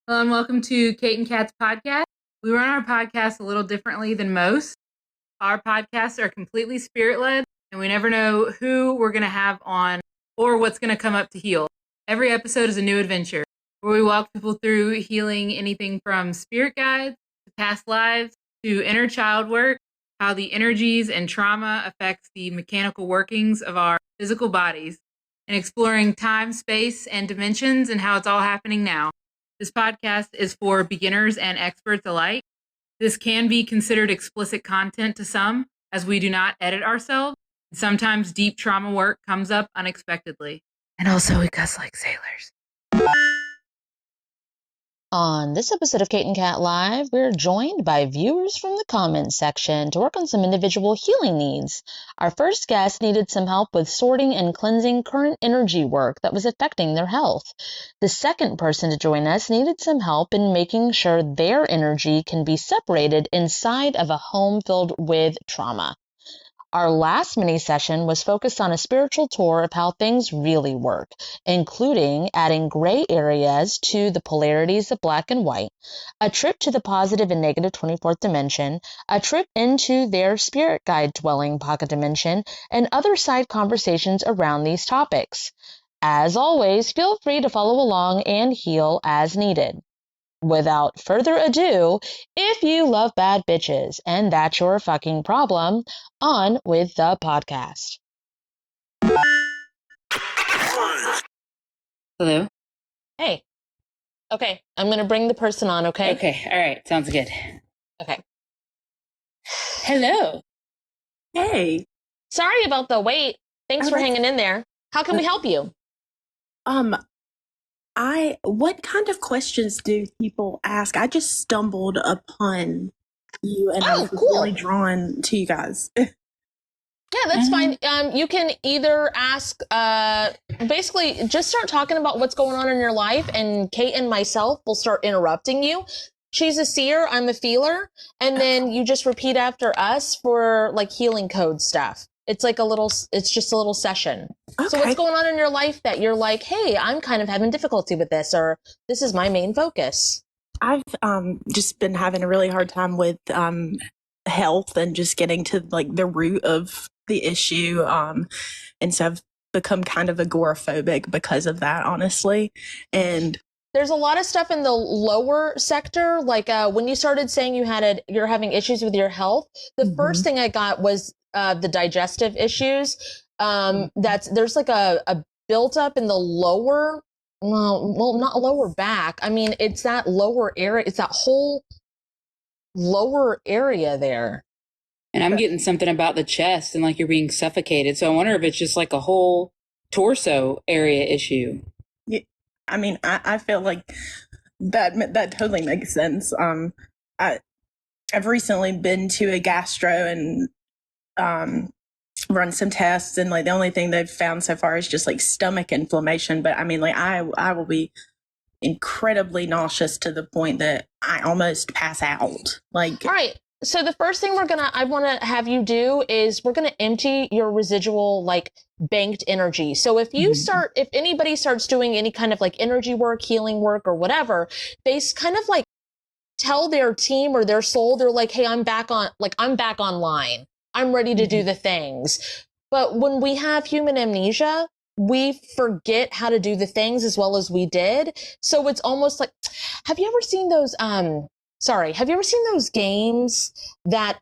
Hello and welcome to Kate and Kat's podcast. We run our podcast a little differently than most. Our podcasts are completely spirit-led, and we never know who we're going to have on or what's going to come up to heal. Every episode is a new adventure where we walk people through healing anything from spirit guides to past lives to inner child work, how the energies and trauma affects the mechanical workings of our physical bodies, and exploring time, space, and dimensions and how it's all happening now. This podcast is for beginners and experts alike. This can be considered explicit content to some, as we do not edit ourselves. Sometimes deep trauma work comes up unexpectedly. And also, we cuss like sailors. On this episode of Kate and Kat Live, we're joined by viewers from the comments section to work on some individual healing needs. Our first guest needed some help with sorting and cleansing current energy work that was affecting their health. The second person to join us needed some help in making sure their energy can be separated inside of a home filled with trauma. Our last mini session was focused on a spiritual tour of how things really work, including adding gray areas to the polarities of black and white, a trip to the positive and negative 24th dimension, a trip into their spirit guide dwelling pocket dimension, and other side conversations around these topics. As always, feel free to follow along and heal as needed. Without further ado, if you love bad bitches and that's your fucking problem, on with the podcast. Hello? Hey. Okay, I'm going to bring the person on, okay? Okay, all right. Sounds good. Okay. Hello. Hey. Sorry about the wait. Thanks for hanging in there. How can we help you? What kind of questions do people ask? I just stumbled upon you and I was really drawn to you guys. Yeah, that's fine. You can either ask, basically just start talking about what's going on in your life, and Kate and myself will start interrupting you. She's a seer, I'm a feeler, and then you just repeat after us for like healing code stuff. It's like it's just a little session. Okay. So what's going on in your life that you're like, hey, I'm kind of having difficulty with this, or this is my main focus? I've just been having a really hard time with health and just getting to like the root of the issue. And so I've become kind of agoraphobic because of that, honestly. And there's a lot of stuff in the lower sector. Like when you started saying you're having issues with your health, the first thing I got was the digestive issues. There's like a built up in the lower, well, not lower back. I mean, it's that lower area. It's that whole lower area there. And I'm getting something about the chest and like you're being suffocated. So I wonder if it's just like a whole torso area issue. Yeah, I mean, I feel like that totally makes sense. I've recently been to a gastro and run some tests, and like the only thing they've found so far is just like stomach inflammation. But I mean, like I will be incredibly nauseous to the point that I almost pass out. Like, all right. So the first thing I want to have you do is we're going to empty your residual like banked energy. So if anybody starts doing any kind of like energy work, healing work, or whatever, they kind of like tell their team or their soul, they're like, hey, I'm back online. I'm ready to do the things. But when we have human amnesia, we forget how to do the things as well as we did. So it's almost like, have you ever seen those games that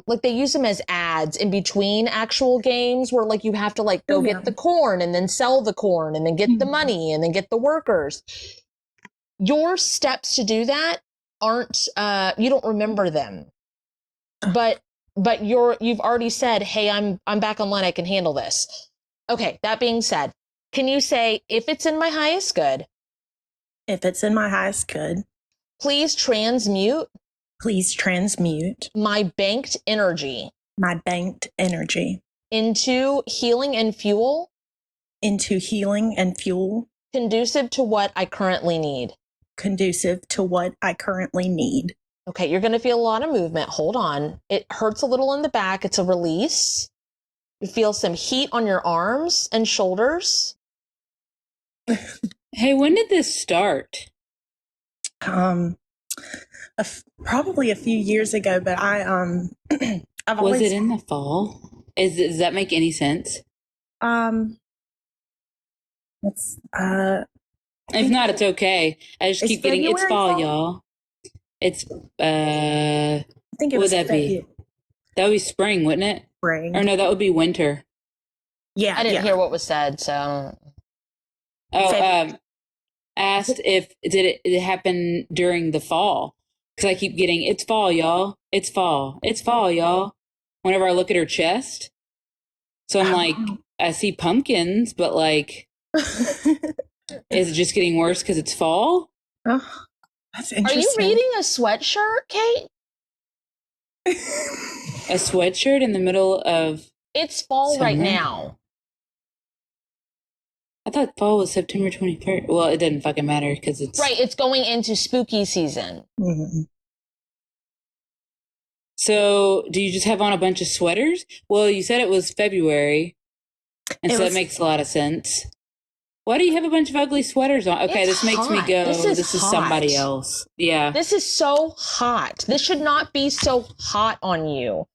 like they use them as ads in between actual games where like you have to like go get the corn and then sell the corn and then get the money and then get the workers? Your steps to do that aren't you don't remember them. But you've already said, hey, I'm back online, I can handle this. Okay, that being said, can you say, if it's in my highest good? If it's in my highest good. Please transmute my banked energy. Into healing and fuel. Conducive to what I currently need. Okay, you're going to feel a lot of movement. Hold on. It hurts a little in the back. It's a release. You feel some heat on your arms and shoulders. Hey, when did this start? probably a few years ago, but I've Was always it in the fall? Does that make any sense? it's If not, it's okay. I just Is keep getting it's February fall, fall? y'all. It's I think it what was would that be? That would be spring, wouldn't it? spring. Or no, that would be winter. Yeah, I didn't hear what was said, so. Oh, asked if did it happen during the fall? Because I keep getting it's fall, y'all. It's fall. It's fall, y'all. Whenever I look at her chest, so I'm like, I see pumpkins, but like, is it just getting worse because it's fall? Oh, that's Are interesting. you reading a sweatshirt, Kate? A sweatshirt in the middle of It's fall summer? right now. I thought fall was September 23rd. Well, it doesn't fucking matter because it's Right, it's going into spooky season. Mhm. So, do you just have on a bunch of sweaters? Well, you said it was February, and It so was- that makes a lot of sense. Why do you have a bunch of ugly sweaters on? Okay, It's this makes me hot. go, This is somebody hot. else. Yeah. This is so hot. This should not be so hot on you.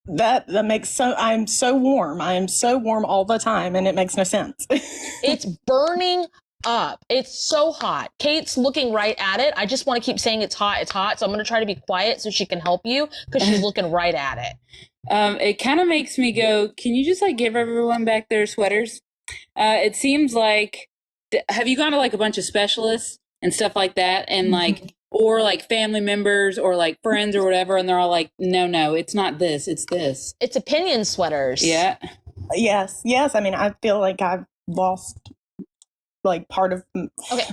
That makes I'm so warm. I am so warm all the time, and it makes no sense. It's burning up. It's so hot. Kate's looking right at it. I just want to keep saying it's hot, it's hot. So I'm going to try to be quiet so she can help you because she's looking right at it. It kind of makes me go, can you just like give everyone back their sweaters? It seems like, have you gone to like a bunch of specialists and stuff like that? And like, or like family members or like friends or whatever. And they're all like, no, it's not this. It's this. It's opinion sweaters. Yeah. Yes. I mean, I feel like I've lost like part of. Okay.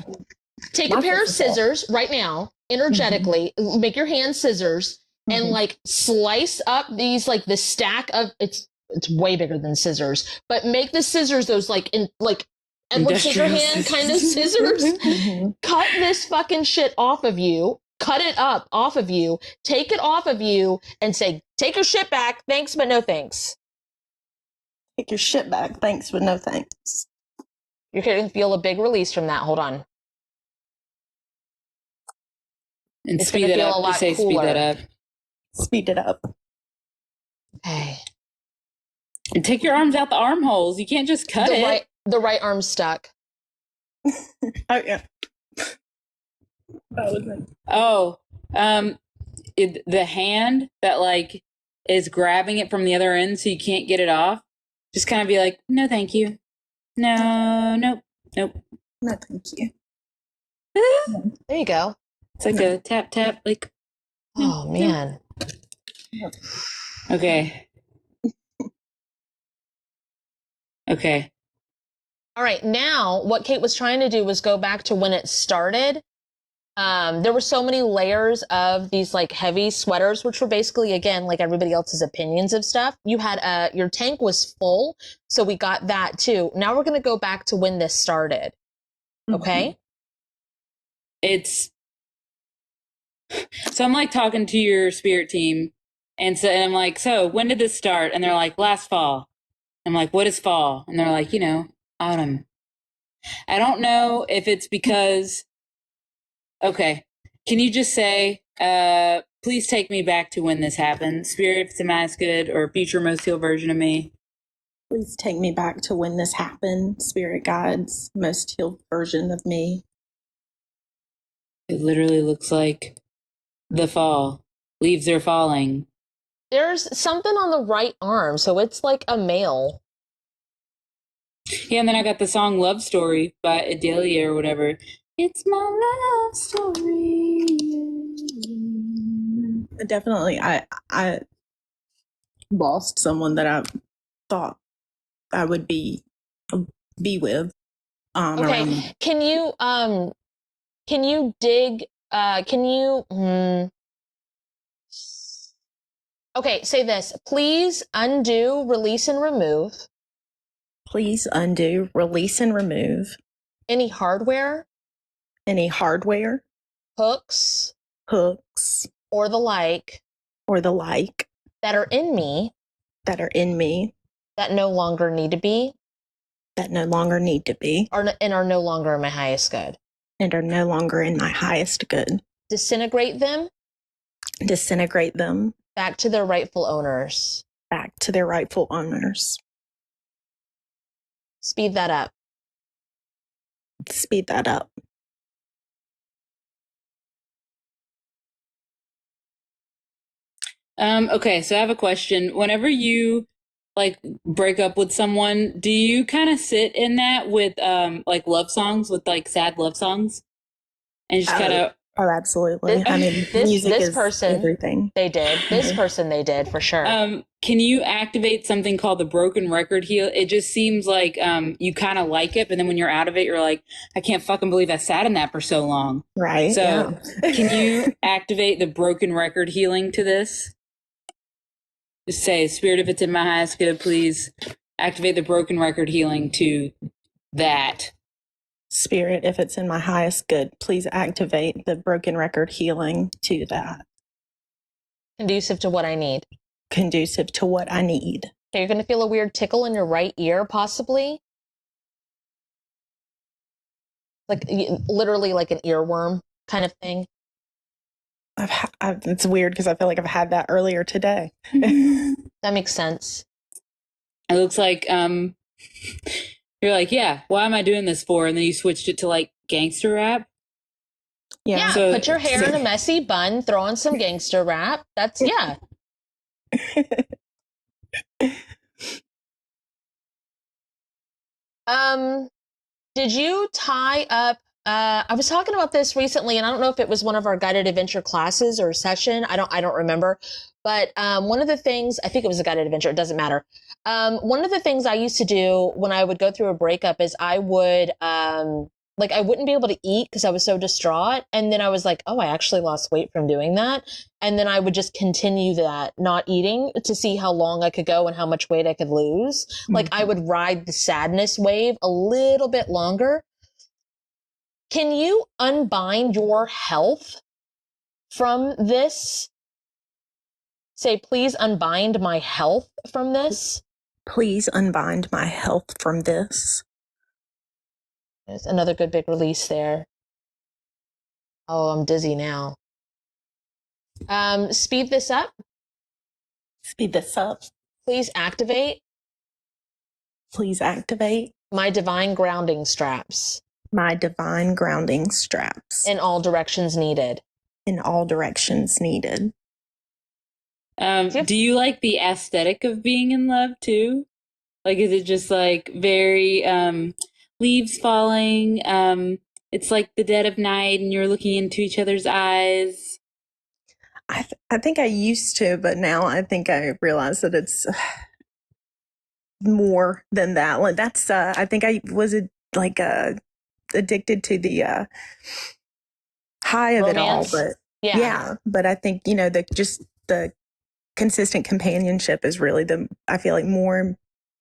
Take a pair of scissors right now, energetically, make your hand scissors and like slice up these, like the stack of, it's way bigger than scissors, but make the scissors those like in like Edward Scissorhand kind of scissors. Cut this fucking shit off of you. Cut it up off of you. Take it off of you and say, take your shit back. Thanks, but no thanks. Take your shit back. Thanks, but no thanks. You're going to feel a big release from that. Hold on. And It's speed gonna it feel up. a lot Say speed cooler. that up. Speed it up. Okay. And take your arms out the armholes. You can't just cut it. The right arm's stuck. Oh yeah. That was it. Oh, the hand that like is grabbing it from the other end so you can't get it off. Just kind of be like, no, thank you. No, nope. No, thank you. There you go. It's like a tap, like. Oh, man. Okay. Okay. All right. Now, what Kate was trying to do was go back to when it started. There were so many layers of these like heavy sweaters, which were basically, again, like everybody else's opinions of stuff. You had your tank was full, so we got that too. Now we're going to go back to when this started. Okay. So I'm like talking to your spirit team, and I'm like, so when did this start? And they're like, last fall. I'm like, what is fall? And they're like, autumn. I don't know if it's because. Okay, can you just say, please take me back to when this happened, spirit, if it's a mass good or future most healed version of me. Please take me back to when this happened, spirit guides, most healed version of me. It literally looks like the fall. Leaves are falling. There's something on the right arm, so it's like a male. Yeah, and then I got the song Love Story by Adelia or whatever. It's my love story. Definitely, I lost someone that I thought I would be with. Okay, around. can you dig? Okay, say this. Please undo, release, and remove Please undo, release, and remove any hardware, any hardware, hooks, hooks, or the like or the like that are in me that are in me that no longer need to be that no longer need to be and are no longer my highest good. and are no longer in my highest good. Disintegrate them Disintegrate them back to their rightful owners. back to their rightful owners. Speed that up. Speed that up. Okay, so I have a question. Whenever you like break up with someone, do you kind of sit in that with like love songs, with like sad love songs, and just kind of Oh, absolutely. I mean, music this is person, everything. They did. This person, they did for sure. Can you activate something called the broken record heal? It just seems like you kind of like it, but then when you're out of it, you're like, I can't fucking believe I sat in that for so long. Right. So can you activate the broken record healing to this? Just say, Spirit, if it's in my highest good, please activate the broken record healing to that. Spirit, if it's in my highest good, please activate the broken record healing to that. Conducive to what I need. Conducive to what I need. Okay, you're going to feel a weird tickle in your right ear, possibly. Like literally like an earworm kind of thing. It's weird because I feel like I've had that earlier today. That makes sense. It looks like you're like, yeah, why am I doing this for? And then you switched it to like gangster rap. Yeah, So, put your hair in a messy bun, throw on some gangster rap. That's, yeah. Did you tie up, I was talking about this recently, and I don't know if it was one of our guided adventure classes or session. I don't remember. But one of the things, I think it was a guided adventure, it doesn't matter. One of the things I used to do when I would go through a breakup is I would, like, I wouldn't be able to eat because I was so distraught. And then I was like, oh, I actually lost weight from doing that. And then I would just continue that, not eating, to see how long I could go and how much weight I could lose. Mm-hmm. Like, I would ride the sadness wave a little bit longer. Can you unbind your health from this? Say, please unbind my health from this. Please unbind my health from this. There's another good big release there. Oh, I'm dizzy now. Speed this up. Speed this up. Please activate. Please activate. My divine grounding straps. My divine grounding straps. In all directions needed. In all directions needed. Do you like the aesthetic of being in love too? Like, is it just like very leaves falling? It's like the dead of night and you're looking into each other's eyes. I think I used to, but now I think I realize that it's more than that. Like that's I think I was addicted to the high of romance. It all, but yeah. But I think the consistent companionship is really I feel like more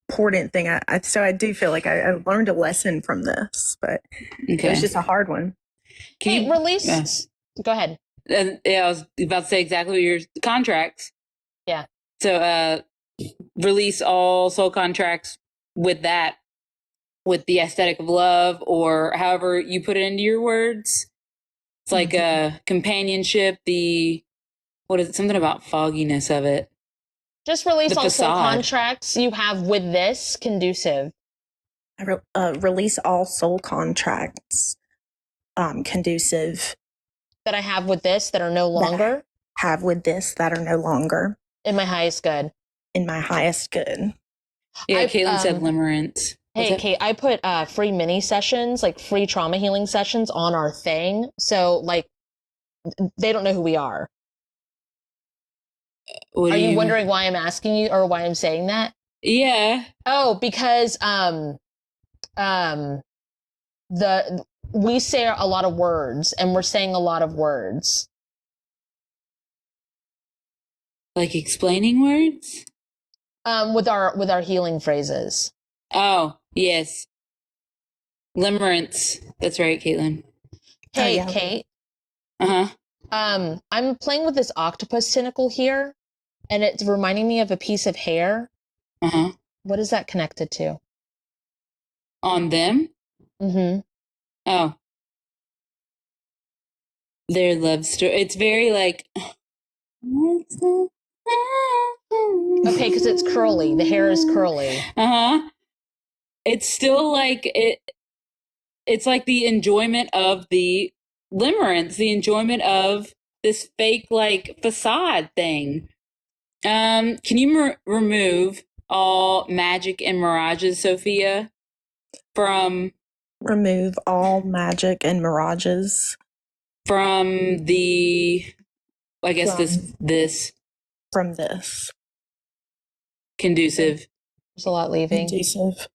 important thing. So I do feel like I learned a lesson from this, but it was just a hard one. Can you release? Yeah. Go ahead. Yeah, I was about to say exactly what your contracts. Yeah. So release all soul contracts with that, with the aesthetic of love, or however you put it into your words. It's like a companionship, what is it? Something about fogginess of it. Just release all soul contracts you have with this conducive. I release all soul contracts conducive that I have with this that are no longer. Have with this that are no longer. In my highest good. In my highest good. Yeah, Caitlin said limerence. Hey, Kate, I put free mini sessions, like free trauma healing sessions on our thing. So, like, they don't know who we are. Are you wondering why I'm asking you or why I'm saying that? Yeah. Oh, because we say a lot of words and we're saying a lot of words. Like explaining words? With our healing phrases. Oh, yes. Limerence. That's right, Caitlin. Hey, yeah. Kate. Uh-huh. I'm playing with this octopus tentacle here, and it's reminding me of a piece of hair. Uh-huh. What is that connected to? On them? Mm-hmm. Oh. their love story. It's very like. Okay, because it's curly. The hair is curly. Uh-huh. It's still like it's like the enjoyment of the limerence, the enjoyment of this fake like facade thing. Can you remove all magic and mirages, Sophia, from Remove all magic and mirages from the I guess this from this. conducive. There's a lot leaving. Conducive.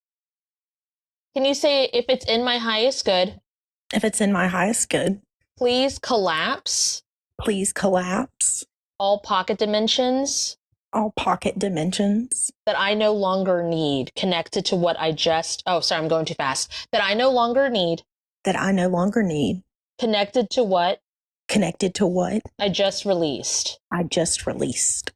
Can you say if it's in my highest good, If it's in my highest good, please collapse please collapse all pocket dimensions all pocket dimensions that I no longer need connected to what I just, oh, sorry, I'm going too fast. That I no longer need that I no longer need connected to what connected to what I just released. I just released.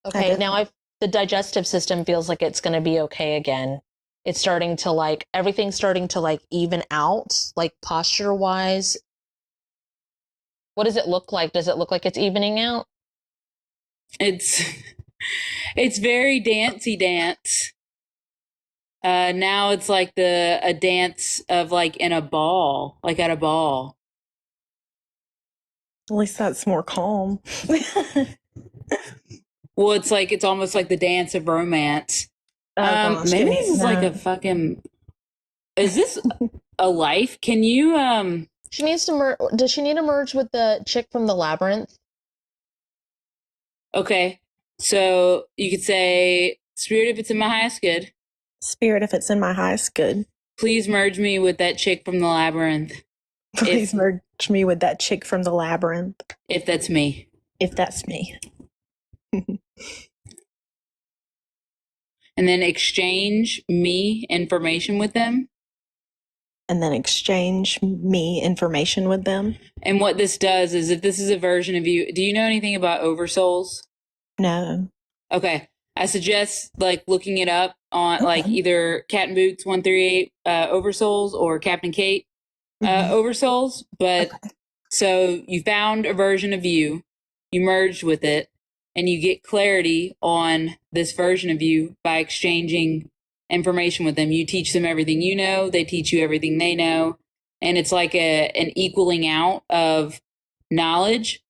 Okay, now the digestive system feels like it's going to be okay again. It's starting to like, everything's starting to like even out, like posture wise. What does it look like? Does it look like it's evening out? It's very dancey dance. Now it's like a dance of like in a ball, like at a ball. At least that's more calm. Well, it's almost like the dance of romance. Gosh, Maybe this is like no. a fucking. Is this a life? Can you She needs to does she need to merge with the chick from the labyrinth? Okay, so you could say, "Spirit, if it's in my highest good, Spirit, if it's in my highest good, please merge me with that chick from the labyrinth, please merge me with that chick from the labyrinth, if that's me." if that's me. And then exchange me information with them. And then exchange me information with them. And what this does is, if this is a version of you, do you know anything about oversouls? No. Okay. I suggest like looking it up on like either Cat and Boots 138 Oversouls or KaptinKate Oversouls. But so you found a version of you, you merged with it, and you get clarity on this version of you by exchanging information with them. You teach them everything you know, they teach you everything they know. And it's like an equaling out of knowledge.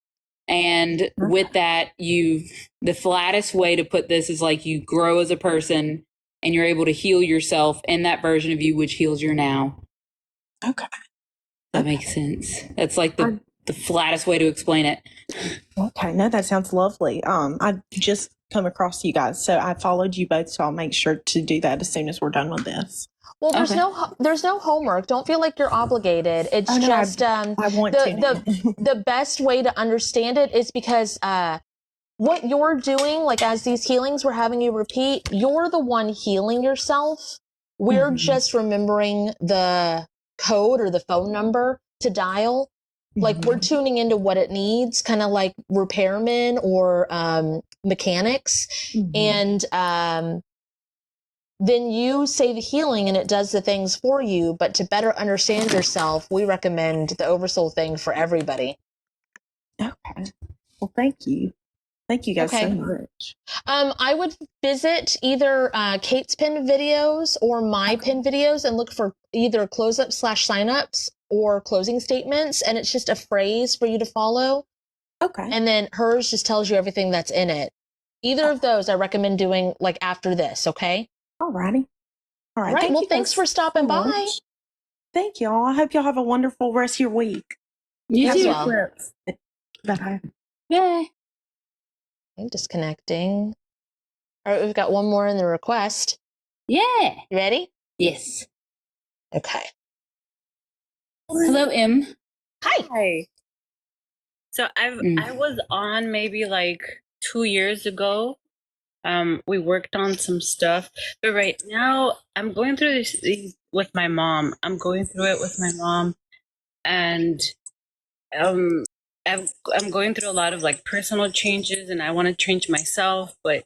And with that, the flattest way to put this is like you grow as a person and you're able to heal yourself in that version of you, which heals your now. Okay. That makes sense. That's like the flattest way to explain it. Okay. No, that sounds lovely. I just come across you guys, so I followed you both, so I'll make sure to do that as soon as we're done with this. Well, there's no homework. Don't feel like you're obligated. It's just I want to. The best way to understand it is because what you're doing, like as these healings we're having you repeat, you're the one healing yourself. We're just remembering the code or the phone number to dial. Like we're tuning into what it needs, kind of like repairmen or mechanics. And then you say the healing and it does the things for you. But to better understand yourself, we recommend the Oversoul thing for everybody. Okay. Well, thank you. Thank you guys so much. I would visit either Kate's pin videos or my pin videos and look for either close-ups/sign-ups or closing statements. And it's just a phrase for you to follow. Okay. And then hers just tells you everything that's in it. Either of those I recommend doing like after this, okay? Alrighty. All right. Well, thanks for stopping by. Thank y'all. I hope y'all have a wonderful rest of your week. You too. Well. Bye. Bye. I'm disconnecting. All right, we've got one more in the request. Yeah. You ready? Yes. Okay. Hello, M. Hi. So I was on maybe like 2 years ago. We worked on some stuff, but right now I'm going through this with my mom. I'm going through it with my mom, and I'm going through a lot of like personal changes, and I want to change myself, but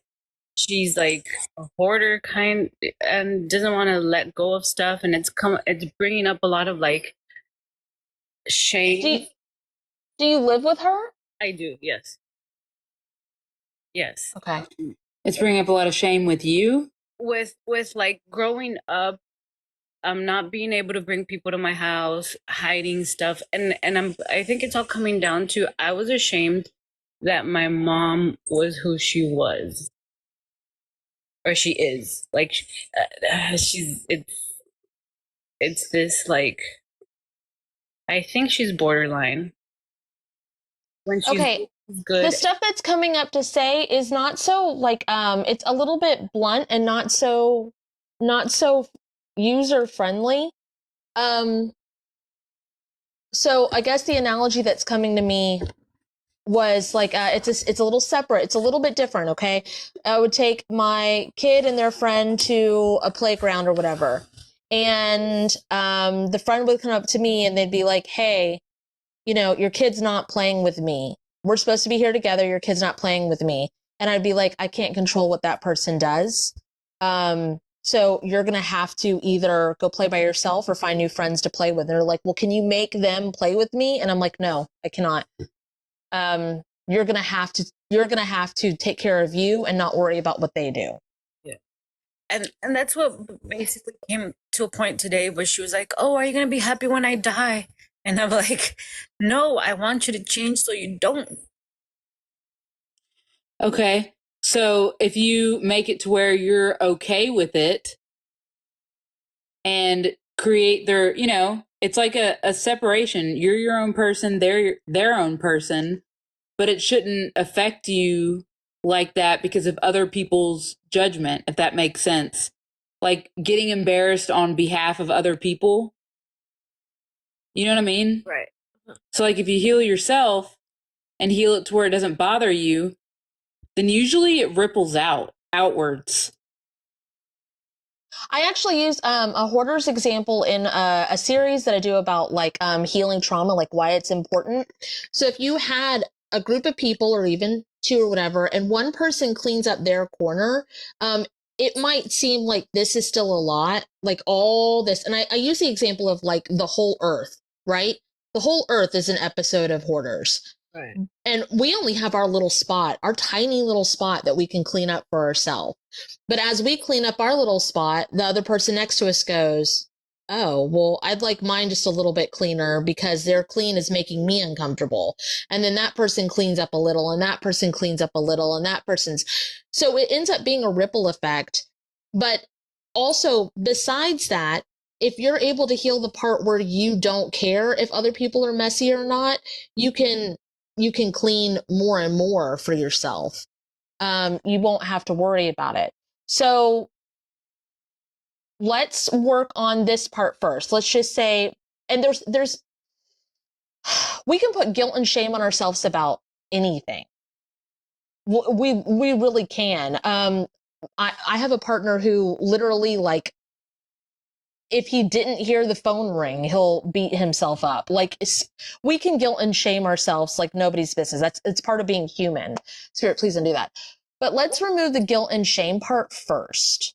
she's like a hoarder kind and doesn't want to let go of stuff, and it's bringing up a lot of like Shame. Do you live with her? I do, yes. Yes. Okay. It's bringing up a lot of shame with you. With like growing up, I'm not being able to bring people to my house, hiding stuff, and I think it's all coming down to I was ashamed that my mom was who she was, or she is. Like she's it's this like I think she's borderline when she's Okay. good. The stuff that's coming up to say is not so like it's a little bit blunt and not so user friendly. So I guess the analogy that's coming to me was like it's a little separate. It's a little bit different, okay? I would take my kid and their friend to a playground or whatever. And the friend would come up to me and they'd be like, "Hey, you know, your kid's not playing with me. We're supposed to be here together. Your kid's not playing with me." And I'd be like, "I can't control what that person does. So you're going to have to either go play by yourself or find new friends to play with." And they're like, "Well, can you make them play with me?" And I'm like, "No, I cannot. You're going to have to take care of you and not worry about what they do." Yeah. And that's what basically came to a point today where she was like, "Oh, are you going to be happy when I die?" And I'm like, "No, I want you to change so you don't." Okay. So if you make it to where you're okay with it and create their, it's like a separation. You're your own person, they're their own person, but it shouldn't affect you like that because of other people's judgment, if that makes sense. Like getting embarrassed on behalf of other people. You know what I mean? Right. So like if you heal yourself and heal it to where it doesn't bother you, then usually it ripples outwards. I actually use a hoarder's example in a series that I do about like healing trauma, like why it's important. So if you had a group of people or even two or whatever, and one person cleans up their corner, it might seem like this is still a lot, like all this. And I use the example of like the whole earth, right? The whole earth is an episode of Hoarders. Right. And we only have our little spot, our tiny little spot that we can clean up for ourselves. But as we clean up our little spot, the other person next to us goes, "Oh, well, I'd like mine just a little bit cleaner because their clean is making me uncomfortable." And then that person cleans up a little, and that person cleans up a little, and that person's. So it ends up being a ripple effect. But also, besides that, if you're able to heal the part where you don't care if other people are messy or not, you can clean more and more for yourself. You won't have to worry about it. So let's work on this part first. Let's just say, and there's, we can put guilt and shame on ourselves about anything. We really can. I have a partner who literally like, if he didn't hear the phone ring, he'll beat himself up. Like we can guilt and shame ourselves like nobody's business. It's part of being human. Spirit, please don't do that. But let's remove the guilt and shame part first.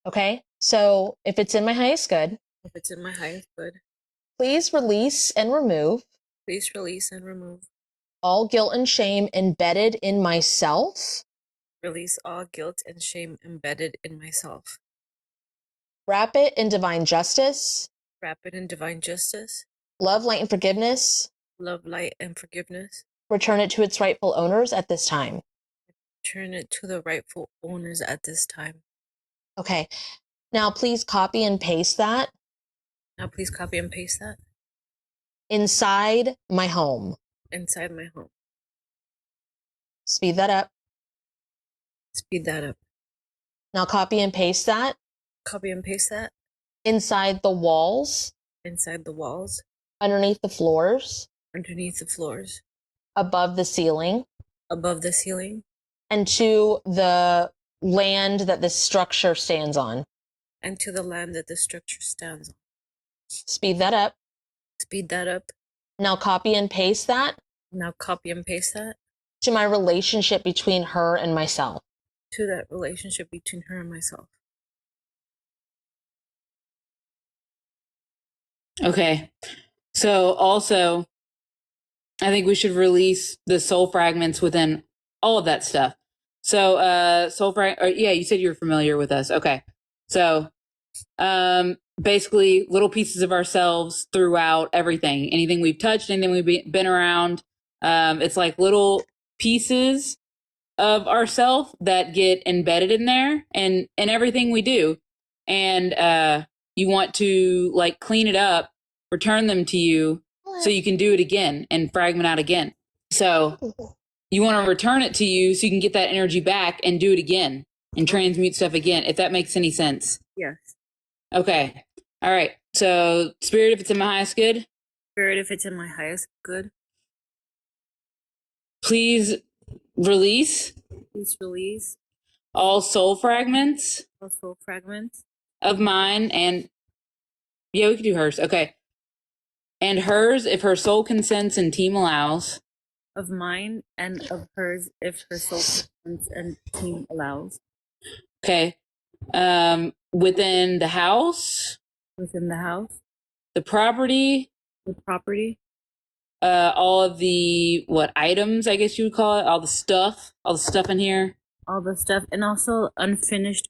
Okay? So if it's in my highest good, If it's in my highest good, please release and remove please release and remove. all guilt and shame embedded in myself. Release all guilt and shame embedded in myself. Wrap it in divine justice, Wrap it in divine justice, love, light, and forgiveness. love, light, and forgiveness. Return it to its rightful owners at this time. Turn it to the rightful owners at this time. Okay. Now please copy and paste that Now please copy and paste that inside my home. inside my home. Speed that up. Speed that up. Now copy and paste that Copy and paste that inside the walls, inside the walls, underneath the floors, underneath the floors, above the ceiling, above the ceiling, and to the land that this structure stands on. and to the land that the structure stands on. Speed that up. Speed that up. Now copy and paste that Now copy and paste that to my relationship between her and myself. to that relationship between her and myself. Okay. So also, I think we should release the soul fragments within all of that stuff. So yeah, you said you were familiar with us. Okay. So basically little pieces of ourselves throughout everything. Anything we've touched, anything we've been around. It's like little pieces of ourself that get embedded in there and everything we do. And you want to like clean it up, return them to you so you can do it again and fragment out again. So you want to return it to you so you can get that energy back and do it again and transmute stuff again, if that makes any sense. Yes. Okay. All right. So spirit, if it's in my highest good. Spirit, if it's in my highest good. Please release. Please release. All soul fragments. All soul fragments. Of mine and. Yeah, we could do hers. Okay. And hers, if her soul consents and team allows. Of mine and of hers, if her soul consents and team allows. Okay. Within the house. Within the house. The property. The property. All of the, items, I guess you would call it? All the stuff in here. All the stuff. And also unfinished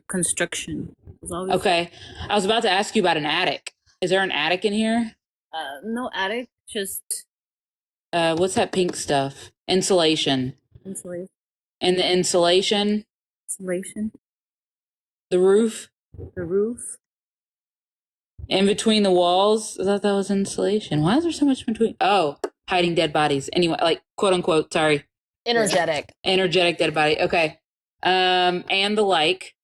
construction. Okay. I was about to ask you about an attic. Is there an attic in here? No attic, just... what's that pink stuff? Insulation. Insulation. And the insulation? Insulation. The roof? The roof. In between the walls? I thought that was insulation. Why is there so much between? Oh, hiding dead bodies. Anyway, like, quote unquote, sorry. Energetic. Energetic dead body. Okay. And the like.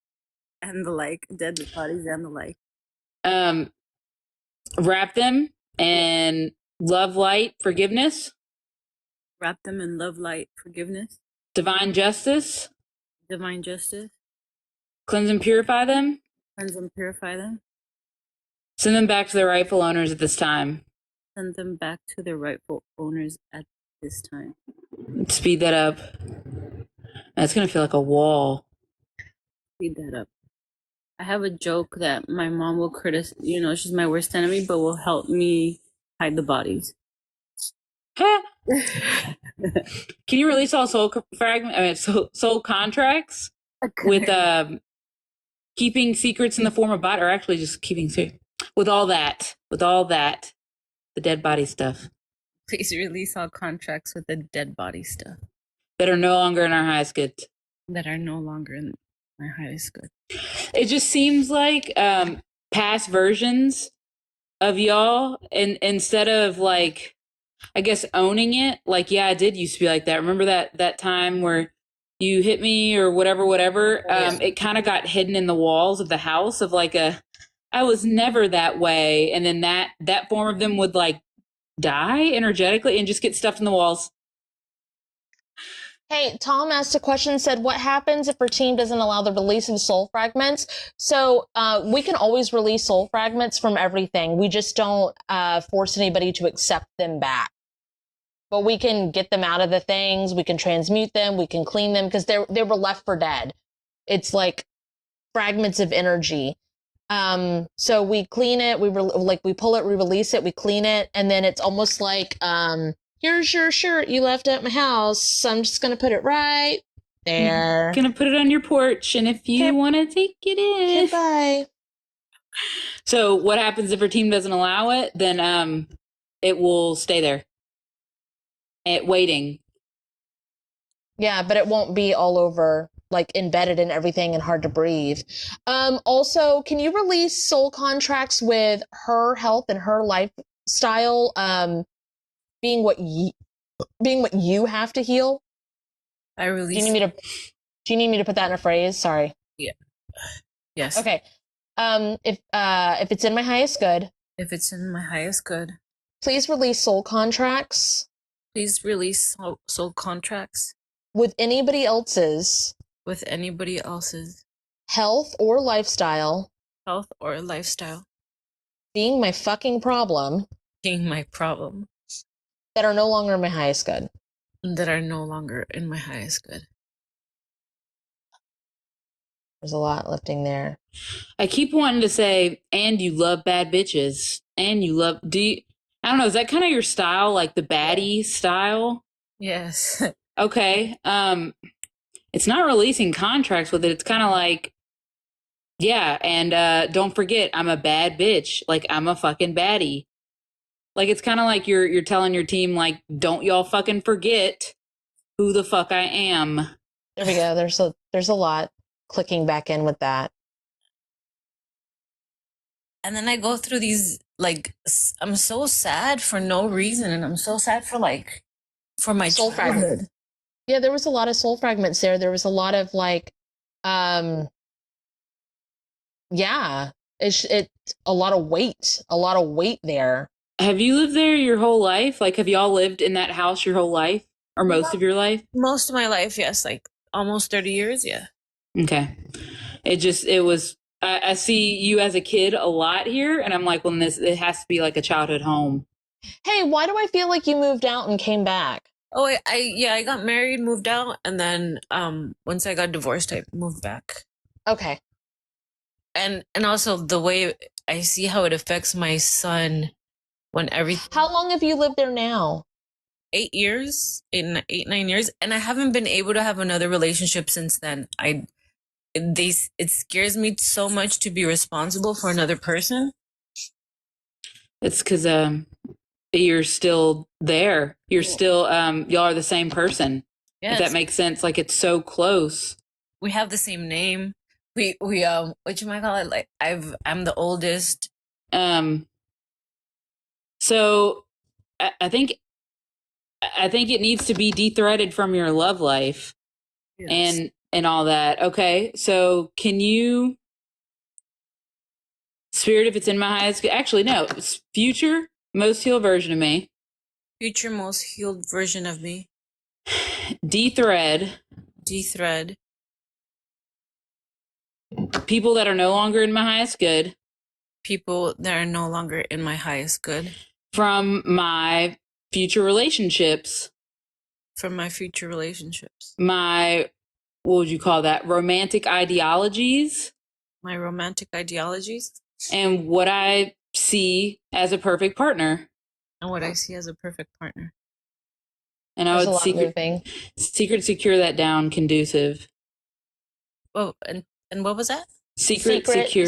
And the like. Dead bodies and the like. Wrap them in love, light, forgiveness. Wrap them in love, light, forgiveness. Divine justice. Divine justice. Cleanse and purify them. Cleanse and purify them. Send them back to their rightful owners at this time. Send them back to their rightful owners at this time. Speed that up. That's going to feel like a wall. Speed that up. I have a joke that my mom will criticize, she's my worst enemy, but will help me hide the bodies. Can you release all soul contracts with keeping secrets in the form of body, or actually just keeping secrets? With all that, the dead body stuff. Please release all contracts with the dead body stuff. That are no longer in our highest good. That are no longer in my highest good. It just seems like past versions of y'all, and instead of like, I guess owning it, like, yeah, I did used to be like that. Remember that time where you hit me or whatever? It kind of got hidden in the walls of the house of like I was never that way. And then that form of them would like die energetically and just get stuffed in the walls. Hey, Tom asked a question, said, what happens if our team doesn't allow the release of soul fragments? So we can always release soul fragments from everything. We just don't force anybody to accept them back. But we can get them out of the things. We can transmute them. We can clean them because they were left for dead. It's like fragments of energy. So we clean it. We pull it, we release it, we clean it. And then it's almost like, here's your shirt you left at my house. So I'm just going to put it right there. Gonna put it on your porch. And if you want to take it in. Goodbye. So what happens if her team doesn't allow it? Then it will stay there. Waiting. Yeah, but it won't be all over, like embedded in everything and hard to breathe. Also, can you release soul contracts with her health and her lifestyle being what you have to heal? I release. Do you need me to put that in a phrase? Sorry. Yeah. Yes. Okay. If it's in my highest good. If it's in my highest good. Please release soul contracts. Please release soul contracts. With anybody else's. With anybody else's. Health or lifestyle. Health or lifestyle. Being my fucking problem. Being my problem. That are no longer in my highest good. That are no longer in my highest good. There's a lot lifting there. I keep wanting to say, and you love bad bitches. And you love... I don't know. Is that kind of your style, like the baddie style? Yes. Okay. It's not releasing contracts with it. It's kind of like, yeah, and don't forget, I'm a bad bitch. Like I'm a fucking baddie. Like it's kind of like you're telling your team, like, don't y'all fucking forget who the fuck I am. There we go. There's a lot clicking back in with that. And then I go through these, like, I'm so sad for no reason, and I'm so sad for my Soul childhood. fragment. Yeah, there was a lot of soul fragments there. There was a lot of like, yeah, it's a lot of weight there. Have you lived there your whole life? Like, have y'all lived in that house your whole life or most of your life? Most of my life, yes, like almost 30 years, yeah. Okay. I see you as a kid a lot here, and I'm like, well, it has to be like a childhood home. Hey, why do I feel like you moved out and came back? Oh, I got married, moved out, and then once I got divorced, I moved back. Okay. And also the way I see how it affects my son when everything. How long have you lived there now? 8 years, 9 years, and I haven't been able to have another relationship since then. It scares me so much to be responsible for another person. It's because you're still there. You're still y'all are the same person. Yes. If that makes sense. Like it's so close. We have the same name. We what you might call it, like I'm the oldest. So I think it needs to be de-threaded from your love life. Yes. And all that. Okay. So can you, Spirit, if it's in my highest, actually no, it's future most healed version of me. Future most healed version of me. De-thread. People that are no longer in my highest good. People that are no longer in my highest good. From my future relationships. My, what would you call that? Romantic ideologies. My romantic ideologies. And what I see as a perfect partner. And what I see as a perfect partner. And I would secret secure that down conducive. Oh, and what was that? Secret secure.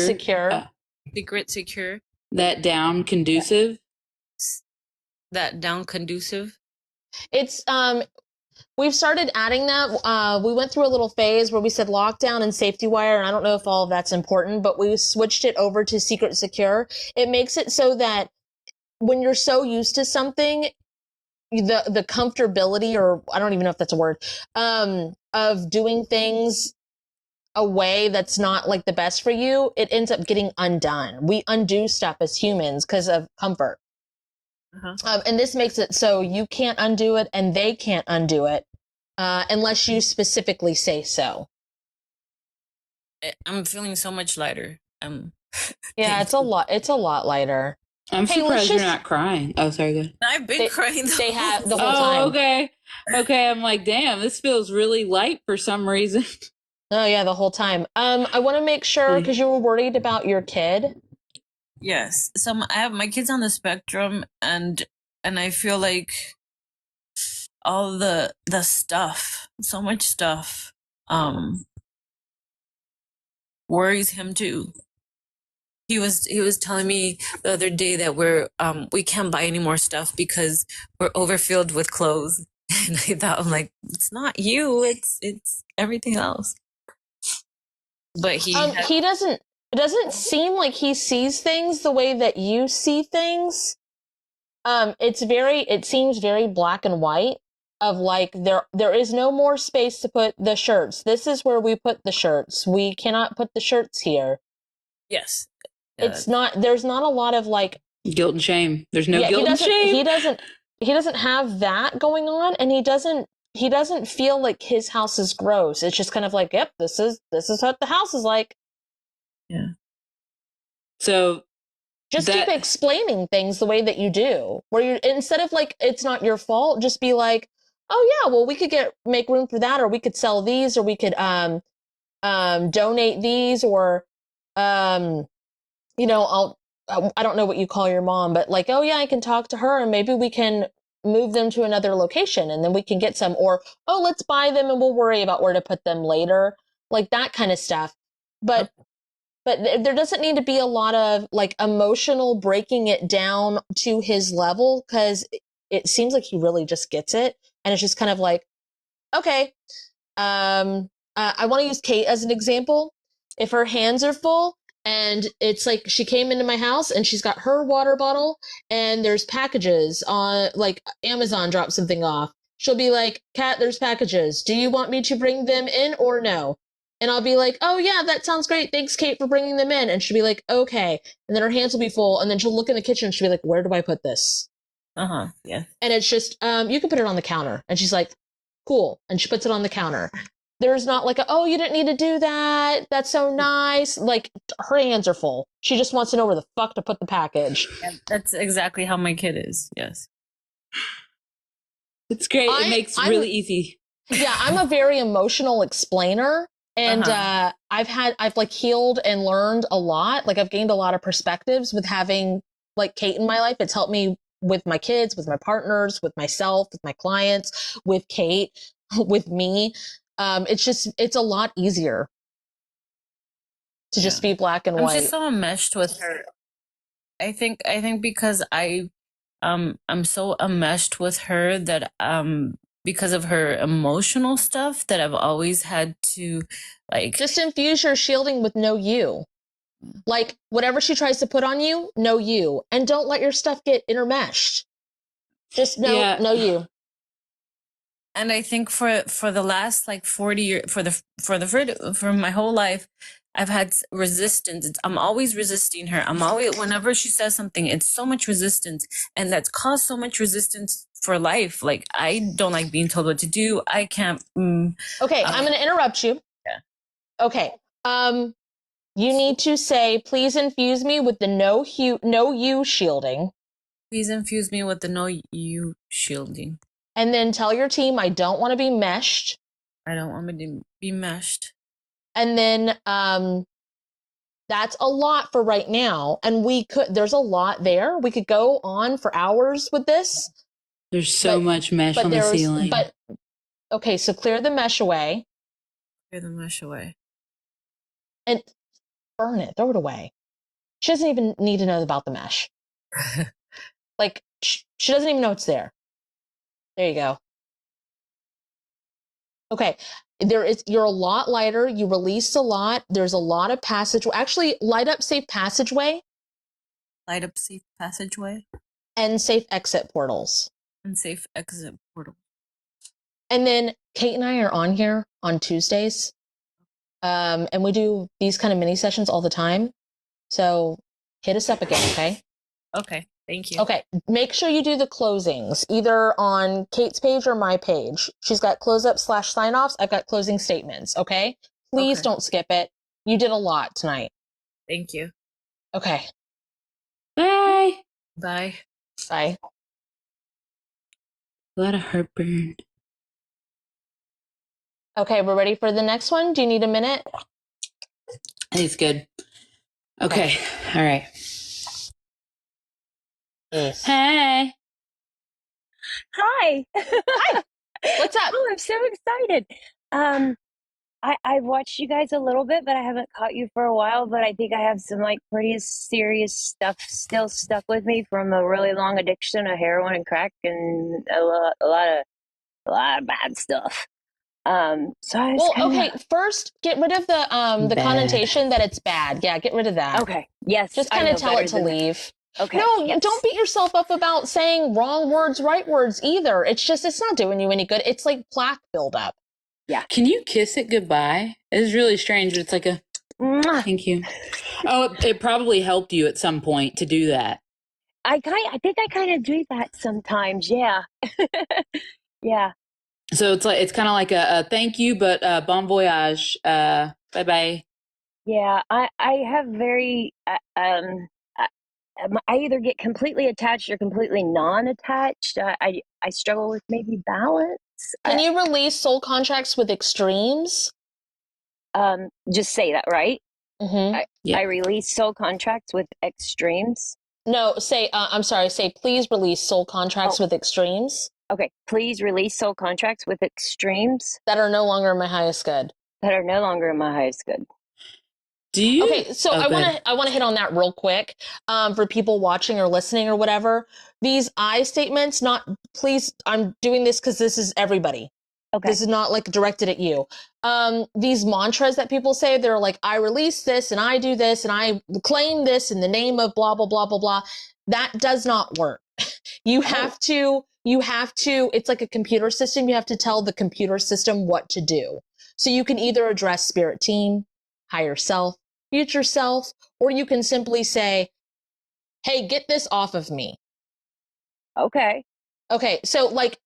Secret secure. That down conducive. That down conducive. It's we've started adding that. We went through a little phase where we said lockdown and safety wire, and I don't know if all of that's important, but we switched it over to secret secure. It makes it so that when you're so used to something, the comfortability, or I don't even know if that's a word, of doing things a way that's not like the best for you, it ends up getting undone. We undo stuff as humans because of comfort. And this makes it so you can't undo it and they can't undo it unless you specifically say so. I'm feeling so much lighter. Yeah, it's a lot lighter. I'm surprised you're not crying. Oh, sorry, good. I've been crying the whole time. Okay. I'm like, damn, this feels really light for some reason. Oh yeah, the whole time. I want to make sure, because you were worried about your kid. Yes. So I have my kids on the spectrum, and I feel like all the stuff, so much stuff, worries him too. He was telling me the other day that we can't buy any more stuff because we're overfilled with clothes. And I thought, I'm like, it's not you, it's everything else. But he doesn't. It doesn't seem like he sees things the way that you see things. It seems very black and white, of like there is no more space to put the shirts. This is where we put the shirts. We cannot put the shirts here. Yes. It's not, there's not a lot of like guilt and shame. There's no guilt and shame. He doesn't have that going on, and he doesn't feel like his house is gross. It's just kind of like, yep, this is what the house is like. Yeah. So just keep explaining things the way that you do, where you're, instead of like, it's not your fault, just be like, oh yeah, well, we could make room for that, or we could sell these, or we could donate these, or I don't know what you call your mom, but like, oh yeah, I can talk to her and maybe we can move them to another location and then we can get some, or, oh, let's buy them and we'll worry about where to put them later. Like that kind of stuff. But there doesn't need to be a lot of like emotional breaking it down to his level, because it seems like he really just gets it. And it's just kind of like, okay, I want to use Kate as an example. If her hands are full and it's like she came into my house and she's got her water bottle and there's packages on, like Amazon dropped something off, she'll be like, Kat, there's packages. Do you want me to bring them in or no? And I'll be like, oh yeah, that sounds great. Thanks, Kate, for bringing them in. And she'll be like, okay. And then her hands will be full. And then she'll look in the kitchen and she'll be like, where do I put this? Yeah. And it's just, you can put it on the counter. And she's like, cool. And she puts it on the counter. There's not like, oh, you didn't need to do that. That's so nice. Like, her hands are full. She just wants to know where the fuck to put the package. Yeah, that's exactly how my kid is. Yes. It's great. It makes really easy. Yeah, I'm a very emotional explainer. And I've like healed and learned a lot. Like I've gained a lot of perspectives with having like Kate in my life. It's helped me with my kids, with my partners, with myself, with my clients, with Kate, with me. It's a lot easier to just be black and white. I'm just so enmeshed with her. I think because I'm so enmeshed with her that because of her emotional stuff that I've always had to like just infuse your shielding with no you. Like whatever she tries to put on you, no you. And don't let your stuff get intermeshed. Just no you. And I think for the last like 40 years, for my whole life, I've had resistance. I'm always resisting her. Whenever she says something, it's so much resistance, and that's caused so much resistance for life. Like I don't like being told what to do. I can't. Okay, I'm going to interrupt you. Yeah. Okay. You need to say, please infuse me with the no you shielding. Please infuse me with the no you shielding. And then tell your team, I don't want to be meshed. I don't want to be meshed. And then that's a lot for right now. And there's a lot there. We could go on for hours with this. There's so much mesh on the ceiling. Okay, so clear the mesh away. Clear the mesh away. And burn it, throw it away. She doesn't even need to know about the mesh. Like, she doesn't even know it's there. There you go. Okay, you're a lot lighter. You released a lot. There's a lot of passage. Actually, light up safe passageway. Light up safe passageway. And safe exit portals. And safe exit portal. And then Kate and I are on here on Tuesdays. And we do these kind of mini sessions all the time. So hit us up again, okay? Okay. Thank you. Okay, make sure you do the closings, either on Kate's page or my page. She's got close-up/sign-offs. I've got closing statements, okay? Please don't skip it. You did a lot tonight. Thank you. Okay. Bye. Bye. Bye. A lot of heartburn. Okay, we're ready for the next one. Do you need a minute? I think it's good. Okay. All right. Yes. Hey. Hi. Hi. What's up? Oh, I'm so excited. I've watched you guys a little bit, but I haven't caught you for a while. But I think I have some like pretty serious stuff still stuck with me from a really long addiction of heroin and crack and a lot of bad stuff. So I was okay. First, get rid of the connotation that it's bad. Yeah, get rid of that. Okay. Yes. Just kind of tell it to leave. Okay. No, yes. Don't beat yourself up about saying wrong words, right words either. It's not doing you any good. It's like plaque buildup. Yeah. Can you kiss it goodbye? It's really strange, but it's like a thank you. Oh, it probably helped you at some point to do that. I think I kind of do that sometimes. Yeah. Yeah. So it's kind of like a thank you, but bon voyage. Bye bye. Yeah. I have very I either get completely attached or completely non-attached. I struggle with maybe balance. Can you release soul contracts with extremes? Just say that, right? I release soul contracts with extremes. No, say, I'm sorry, say, please release soul contracts with extremes. Okay, please release soul contracts with extremes that are no longer in my highest good. That are no longer in my highest good. Do you? Okay, so I want to hit on that real quick for people watching or listening or whatever. These I statements, not please, I'm doing this because this is everybody. Okay. This is not like directed at you. These mantras that people say, they're like, I release this and I do this and I claim this in the name of blah, blah, blah, blah, blah. That does not work. You have to, it's like a computer system. You have to tell the computer system what to do. So you can either address spirit team, higher self, future self, or you can simply say, hey, get this off of me. Okay. Okay. So like,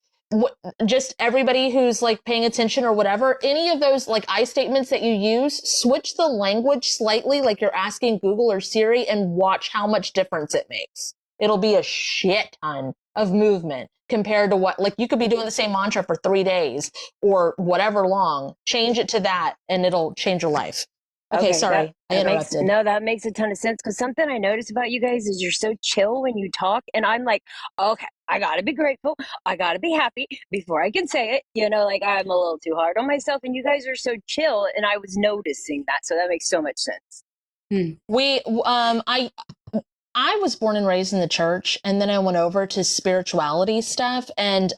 just everybody who's like paying attention or whatever, any of those like I statements that you use, switch the language slightly, like you're asking Google or Siri, and watch how much difference it makes. It'll be a shit ton of movement compared to what, like you could be doing the same mantra for 3 days or whatever long. Change it to that and it'll change your life. Okay, sorry, I interrupted. That makes a ton of sense, because something I notice about you guys is you're so chill when you talk, and I'm like, okay, I gotta be grateful, I gotta be happy before I can say it, like I'm a little too hard on myself, and you guys are so chill, and I was noticing that, so that makes so much sense. I was born and raised in the church, and then I went over to spirituality stuff. And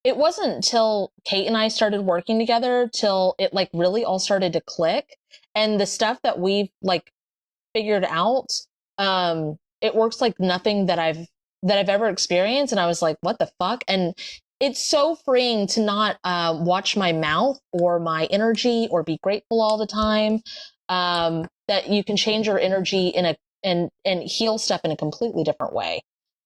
it wasn't until Kate and I started working together till it like really all started to click. And the stuff that we've like figured out, it works like nothing that I've ever experienced. And I was like, what the fuck? And it's so freeing to not watch my mouth or my energy or be grateful all the time. That you can change your energy in a and heal stuff in a completely different way,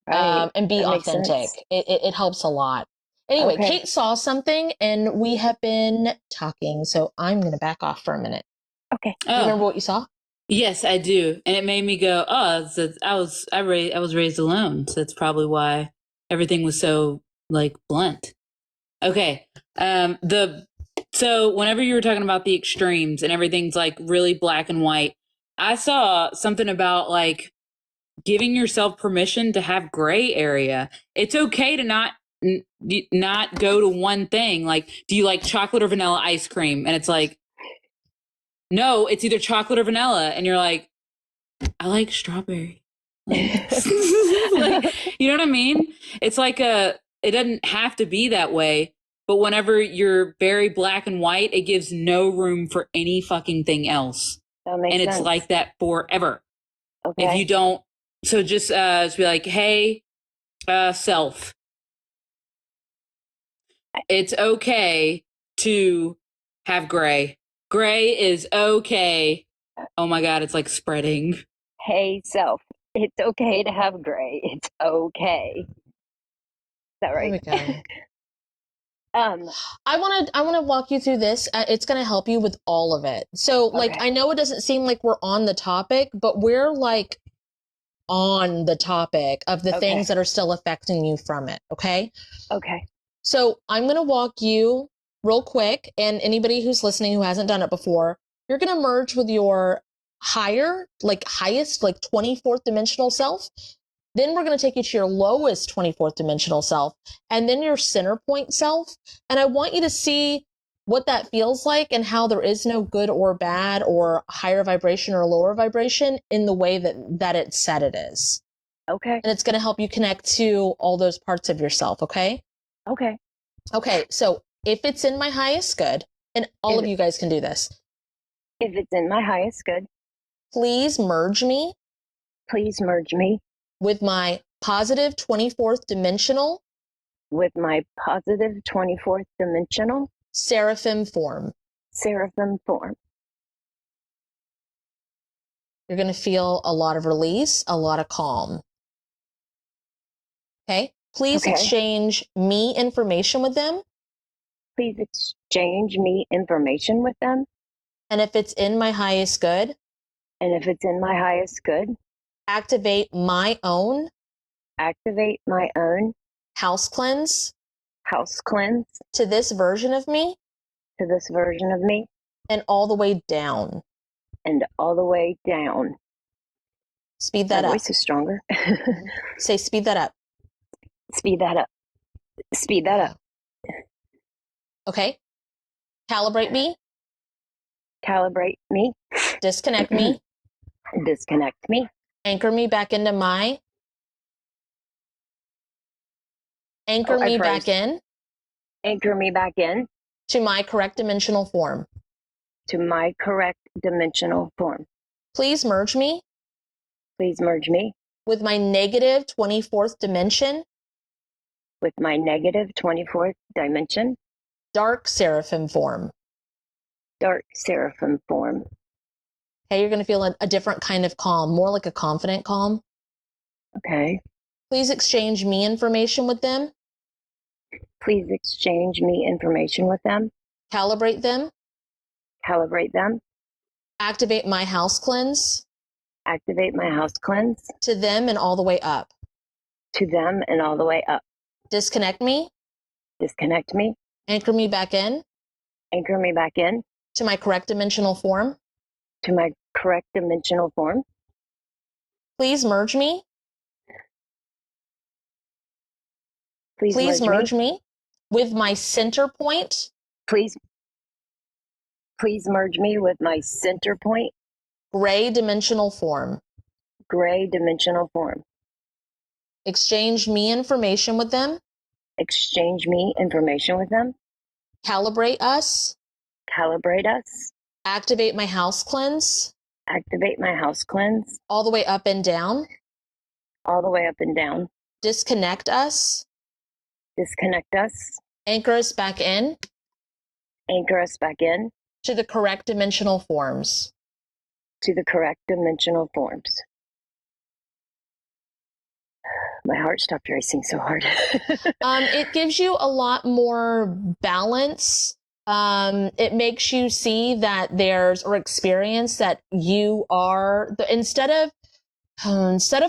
and be authentic. It helps a lot. Anyway, okay. Kate saw something and we have been talking, so I'm going to back off for a minute. Okay. Do you remember what you saw? Yes, I do. And it made me go, oh, I was raised alone. So that's probably why everything was so like blunt. Okay. So whenever you were talking about the extremes and everything's like really black and white, I saw something about like giving yourself permission to have gray area. It's okay to not go to one thing. Like, do you like chocolate or vanilla ice cream? And it's like, no, it's either chocolate or vanilla. And you're like, I like strawberry. Like, you know what I mean? It's like it doesn't have to be that way. But whenever you're very black and white, it gives no room for any fucking thing else. That makes sense. It's like that forever. Okay. If you don't, so just be like, hey, self, it's okay to have gray. Gray is okay. Oh my God, it's like spreading. Hey, self, it's okay to have gray. It's okay. Is that right? There we go. I want to walk you through this. It's going to help you with all of it. So like, I know it doesn't seem like we're on the topic, but we're like on the topic of the things that are still affecting you from it. Okay. Okay. So I'm going to walk you real quick, and anybody who's listening who hasn't done it before, you're going to merge with your highest, like 24th dimensional self. Then we're going to take you to your lowest 24th dimensional self, and then your center point self. And I want you to see what that feels like and how there is no good or bad or higher vibration or lower vibration in the way that it said it is. Okay. And it's going to help you connect to all those parts of yourself. Okay. Okay. Okay. So if it's in my highest good, and all of you guys can do this. If it's in my highest good, please merge me. Please merge me. With my positive 24th dimensional. With my positive 24th dimensional. Seraphim form. Seraphim form. You're going to feel a lot of release, a lot of calm. Okay? Please exchange me information with them. Please exchange me information with them. And if it's in my highest good. And if it's in my highest good. Activate my own. Activate my own. House cleanse. House cleanse. To this version of me. To this version of me. And all the way down. and all the way down. Speed that My up. voice is stronger. Say, speed that up. Speed that up. Speed that up. Okay. Calibrate me. Calibrate me. Disconnect me. Disconnect me. Anchor me back into my. Anchor Oh, I me froze. back in Anchor me back in to my correct dimensional form. to my correct dimensional form. Please merge me Please merge me with my negative 24th dimension, with my negative 24th dimension, dark seraphim form. dark seraphim form. Okay, you're going to feel a different kind of calm, more like a confident calm. Okay. Please exchange me information with them, Please exchange me information with them, calibrate them, calibrate them, activate my house cleanse activate my house cleanse to them and all the way up. to them and all the way up. Disconnect me, Disconnect me, anchor me back in anchor me back in to my correct dimensional form. to my correct dimensional form. Please merge me. Please merge me with my center point, Please merge me with my center point, gray dimensional form. gray dimensional form. Exchange me information with them, Exchange me information with them, calibrate us, calibrate us, activate my house cleanse activate my house cleanse all the way up and down, all the way up and down. disconnect us, Disconnect us, anchor us back in anchor us back in to the correct dimensional forms. to the correct dimensional forms. My heart stopped racing so hard. It gives you a lot more balance. It makes you see that there's, or experience that you are, instead of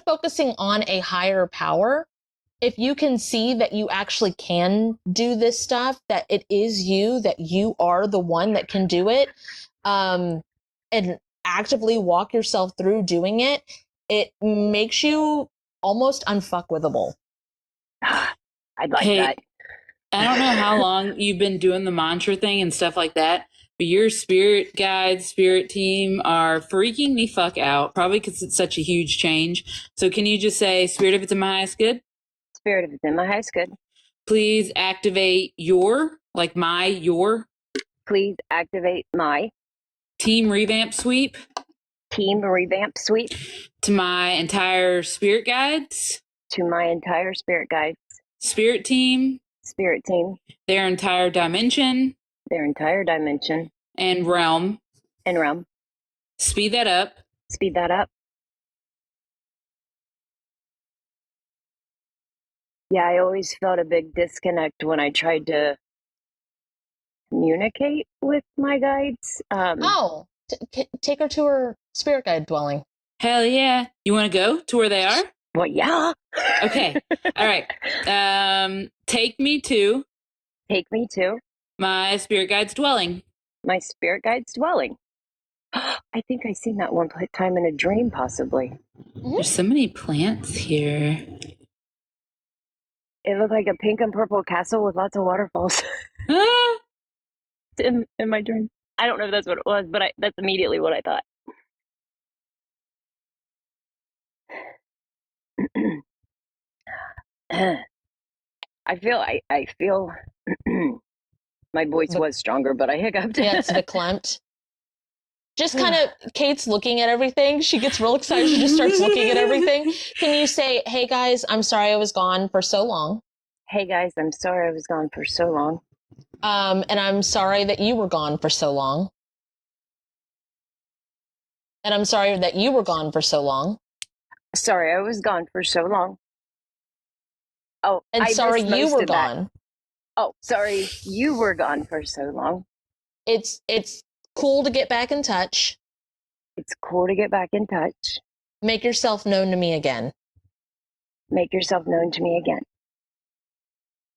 focusing on a higher power, if you can see that you actually can do this stuff, that it is you, that you are the one that can do it, and actively walk yourself through doing it, it makes you almost unfuckwithable. I'd like Hey, that. I don't know how long you've been doing the mantra thing and stuff like that, but your spirit guide, spirit team are freaking me fuck out, probably because it's such a huge change. So can you just say, Spirit, if it's in my highest good, Spirit of it's in my highest good. please activate your Please activate my team revamp sweep team revamp sweep to my entire spirit guides, to my entire spirit guide, spirit team, their entire dimension their entire dimension and realm. and realm. Speed that up. Speed that up. Yeah, I always felt a big disconnect when I tried to communicate with my guides. Take her to her spirit guide dwelling. Hell yeah. You want to go to where they are? Well, yeah. Okay. All right. Take me to my spirit guide's dwelling. My spirit guide's dwelling. I think I seen that one time in a dream, possibly. There's so many plants here. It looked like a pink and purple castle with lots of waterfalls Ah! in my dream. I don't know if that's what it was, but that's immediately what I thought. I feel my voice was stronger, but I hiccuped. Yeah, it's verklempt. Just kind of, Kate's looking at everything. She gets real excited. She just starts looking at everything. Can you say, hey guys, I'm sorry I was gone for so long. Hey guys, I'm sorry I was gone for so long. And I'm sorry that you were gone for so long. And I'm sorry that you were gone for so long. Sorry I was gone for so long. Oh, and I sorry missed you most were of that. gone. Oh, sorry you were gone for so long. It's cool to get back in touch. It's cool to get back in touch. Make yourself known to me again. Make yourself known to me again.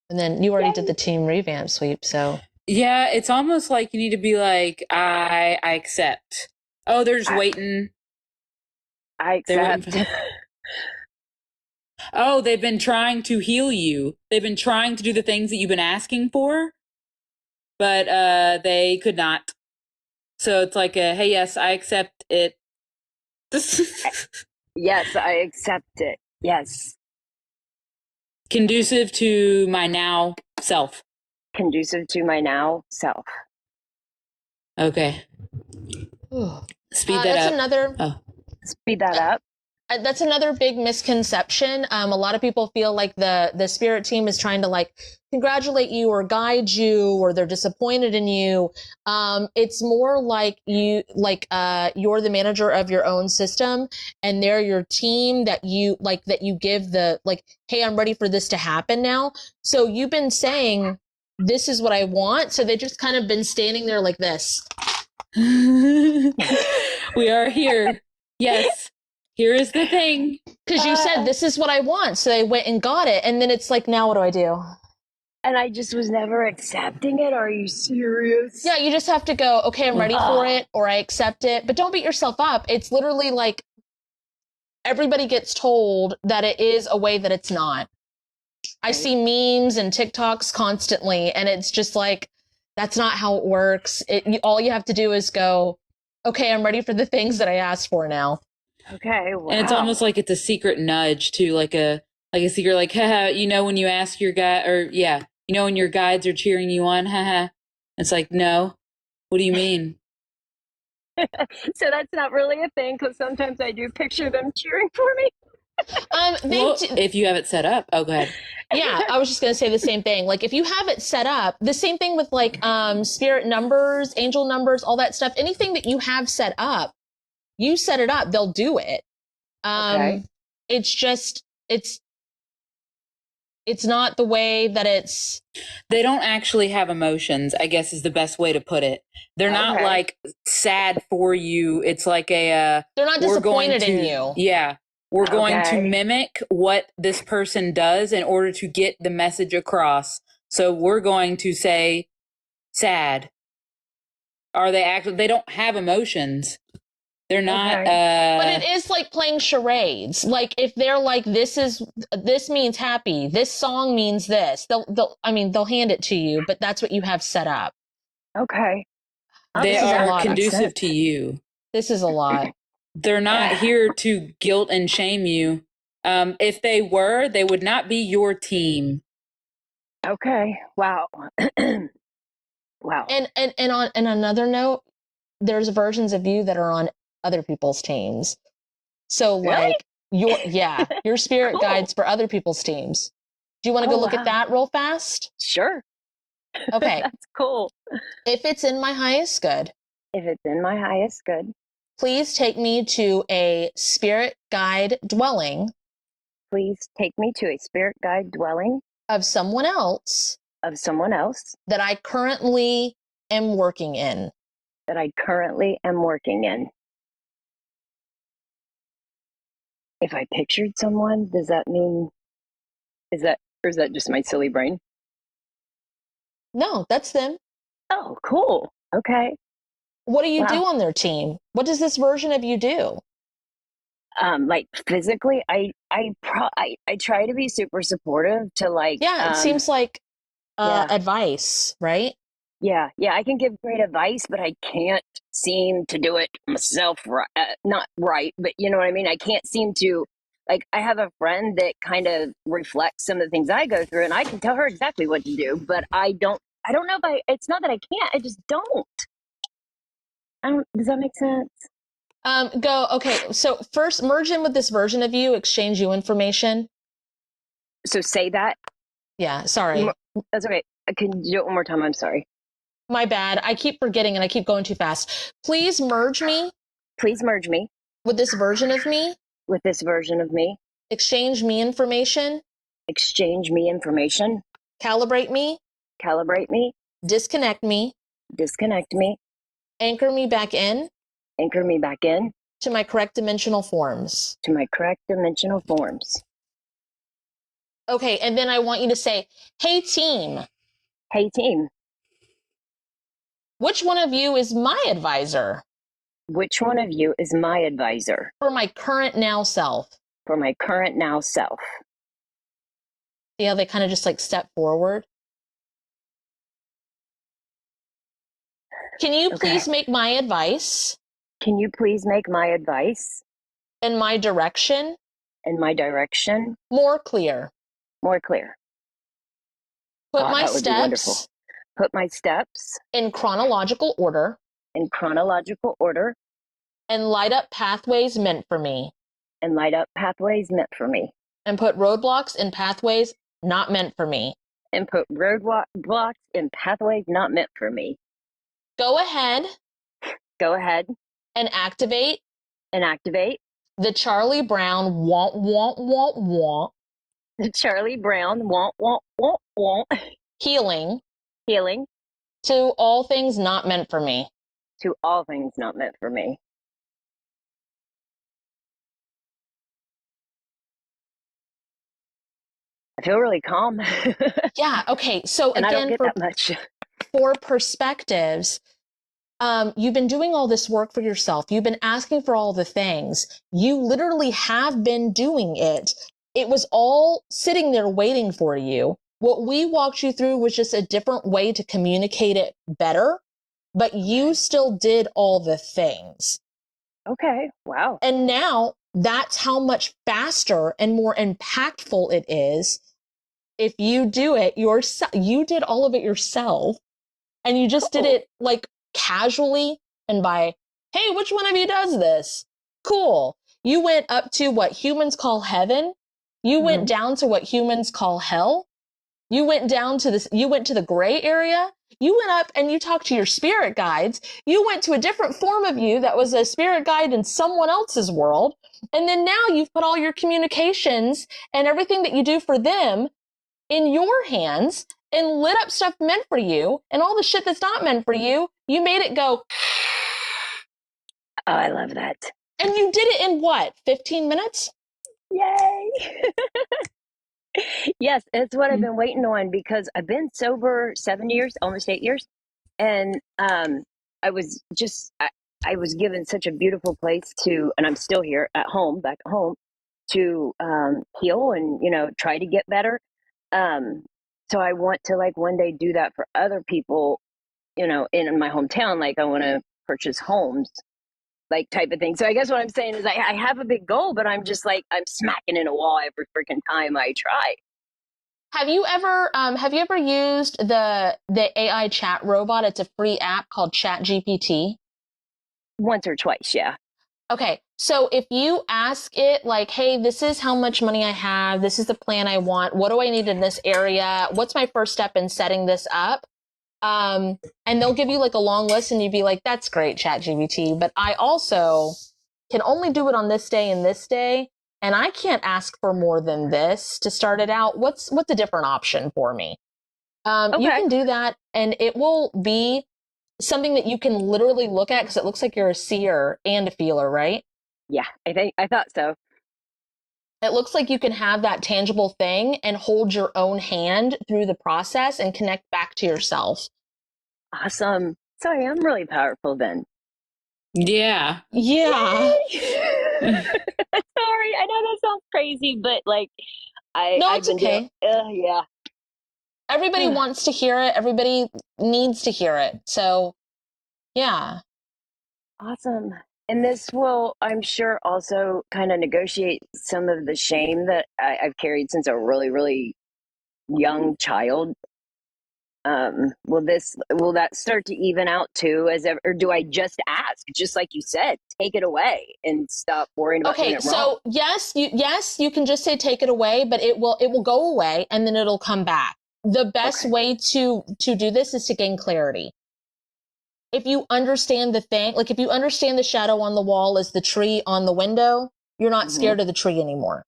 And then you already did the team revamp sweep, so Yeah, it's almost like you need to be like, I accept. Oh, they're just waiting. I accept. Oh, they've been trying to heal you. They've been trying to do the things that you've been asking for, but they could not. So it's like hey, yes, I accept it. Yes, I accept it. Yes. Conducive to my now self. Conducive to my now self. Okay. Speed that that's up. another. Speed that up. That's another big misconception. A lot of people feel like the spirit team is trying to like congratulate you or guide you, or they're disappointed in you. It's more like you're the manager of your own system, and they're your team that you give the like, hey, I'm ready for this to happen now. So you've been saying, this is what I want. So they just kind of been standing there like this. We are here. Yes. Here is the thing. Because you said, this is what I want. So they went and got it. And then it's like, now what do I do? And I just was never accepting it. Are you serious? Yeah, you just have to go, okay, I'm ready for it, or I accept it. But don't beat yourself up. It's literally like everybody gets told that it is a way that it's not. I see memes and TikToks constantly, and it's just like, that's not how it works. All you have to do is go, okay, I'm ready for the things that I asked for now. Okay, wow. And it's almost like it's a secret nudge too, like a secret, like, haha, when you ask your guy, or yeah, when your guides are cheering you on, haha. It's like, no, what do you mean? So that's not really a thing, because sometimes I do picture them cheering for me. If you have it set up, oh, go ahead. Yeah, I was just going to say the same thing. Like, if you have it set up, the same thing with like spirit numbers, angel numbers, all that stuff, anything that you have set up, you set it up, they'll do it. Okay. It's just, it's not the way that they don't actually have emotions, I guess is the best way to put it. They're not like sad for you. It's like they're not disappointed in you. Yeah. We're going to mimic what this person does in order to get the message across. So we're going to say sad. Are they actually, they don't have emotions. They're not, but it is like playing charades. Like if they're like, this means happy. This song means this. They'll hand it to you, but that's what you have set up. Okay. They are conducive to you. This is a lot. They're not here to guilt and shame you. If they were, they would not be your team. Okay. Wow. Wow. And on another note, there's versions of you that are on other people's teams. So like your spirit guides for other people's teams. Do you want to go look at that real fast? Sure. Okay. That's cool. If it's in my highest good. If it's in my highest good. Please take me to a spirit guide dwelling. Please take me to a spirit guide dwelling. Of someone else. Of someone else. That I currently am working in. That I currently am working in. If I pictured someone, does that mean, or is that just my silly brain? No, that's them. Oh, cool. Okay. What do you do on their team? What does this version of you do? Like physically, I try to be super supportive to like. Yeah, it seems like advice, right? Yeah, I can give great advice, but I can't seem to do it myself. Not right, but you know what I mean. I can't seem to. Like, I have a friend that kind of reflects some of the things I go through, and I can tell her exactly what to do. But I don't know if it's not that I can't. I just don't. Does that make sense? Okay. So first merge in with this version of you, exchange you information. So say that. Yeah. Sorry. That's okay. Can you do it one more time? I'm sorry. My bad. I keep forgetting and I keep going too fast. Please merge me. Please merge me. With this version of me. With this version of me. Exchange me information. Exchange me information. Calibrate me. Calibrate me. Disconnect me. Disconnect me. Anchor me back in. Anchor me back in. To my correct dimensional forms. To my correct dimensional forms. Okay, and then I want you to say, hey team. Hey team. Which one of you is my advisor? Which one of you is my advisor? For my current now self. For my current now self. See how they kind of just like step forward? Can you please make my advice? Can you please make my advice? And my direction? And my direction? More clear. More clear. Put my steps. Put my steps. In chronological order. In chronological order. And light up pathways meant for me. And light up pathways meant for me. And put roadblocks in pathways not meant for me. And put roadblocks in pathways not meant for me. Go ahead. Go ahead. And activate. And activate. The Charlie Brown want. The Charlie Brown want. Healing. Healing. To all things not meant for me. To all things not meant for me. I feel really calm. Yeah. Okay. So and again, I don't get that much. For perspectives, you've been doing all this work for yourself. You've been asking for all the things. You literally have been doing it. It was all sitting there waiting for you. What we walked you through was just a different way to communicate it better, but you still did all the things. Okay. Wow. And now that's how much faster and more impactful it is if you do it yourself. You did all of it yourself, and you just did it like casually and by, hey, which one of you does this? Cool. You went up to what humans call heaven. You went down to what humans call hell. You went down to this, you went to the gray area. You went up and you talked to your spirit guides. You went to a different form of you that was a spirit guide in someone else's world. And then now you've put all your communications and everything that you do for them in your hands and lit up stuff meant for you, and all the shit that's not meant for you, you made it go. Oh, I love that. And you did it in what, 15 minutes? Yay! Yes, it's what I've been waiting on, because I've been sober 7 years, almost 8 years. And I was given such a beautiful place to, and I'm still here at home, back at home, to heal and, try to get better. So I want to like one day do that for other people, in my hometown. Like I want to purchase homes, like type of thing. So I guess what I'm saying is I have a big goal, but I'm just like, I'm smacking in a wall every freaking time I try. Have you ever used the AI chat robot? It's a free app called ChatGPT. Once or twice, yeah. Okay, so if you ask it like, hey, this is how much money I have, this is the plan I want, what do I need in this area, what's my first step in setting this up? And they'll give you like a long list and you'd be like, that's great, ChatGPT, but I also can only do it on this day and this day, and I can't ask for more than this to start it out. What's a different option for me? Okay. You can do that, and it will be something that you can literally look at, because it looks like you're a seer and a feeler, right? Yeah, I thought so. It looks like you can have that tangible thing and hold your own hand through the process and connect back to yourself. Awesome. So I am really powerful then. Yeah. Yeah. Sorry, I know that sounds crazy, but like it's okay. Yeah. Everybody wants to hear it. Everybody needs to hear it. So, yeah. Awesome. And this will, I'm sure, also kind of negotiate some of the shame that I've carried since a really, really young child. Will that start to even out too, or do I just ask, just like you said, take it away and stop worrying about doing it wrong? So yes, you can just say take it away, but it will go away and then it'll come back. The best way to do this is to gain clarity. If you understand the thing, like if you understand the shadow on the wall is the tree on the window, you're not scared of the tree anymore.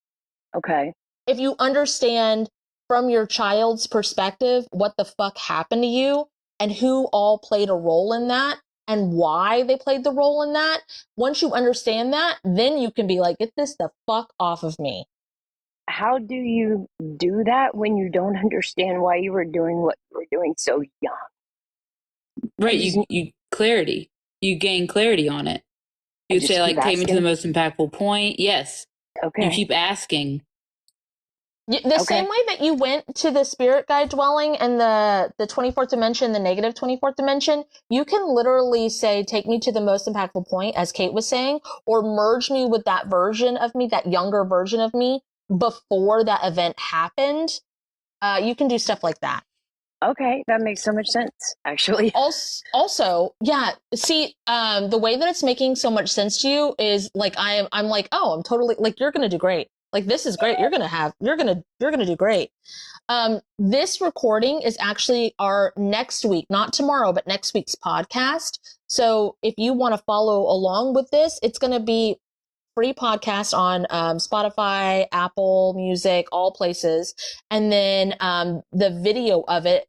Okay. If you understand from your child's perspective what the fuck happened to you and who all played a role in that and why they played the role in that, once you understand that, then you can be like, get this the fuck off of me. How do you do that when you don't understand why you were doing what you were doing so young? Right. You clarity. You gain clarity on it. You would just say, like, keep take me to the asking? most impactful point. Yes. You Okay. keep asking. The same way that you went to the spirit guide dwelling and the 24th dimension, the negative 24th dimension, you can literally say, take me to the most impactful point, as Kate was saying, or merge me with that version of me, that younger version of me, before that event happened. You can do stuff like that. Okay, that makes so much sense, actually. Also, yeah, see, the way that it's making so much sense to you is like, I'm like, oh, I'm totally, like, you're going to do great. Like, this is great. You're going to do great. This recording is actually our next week, not tomorrow, but next week's podcast. So if you want to follow along with this, it's going to be free podcast on Spotify, Apple Music, all places. And then the video of it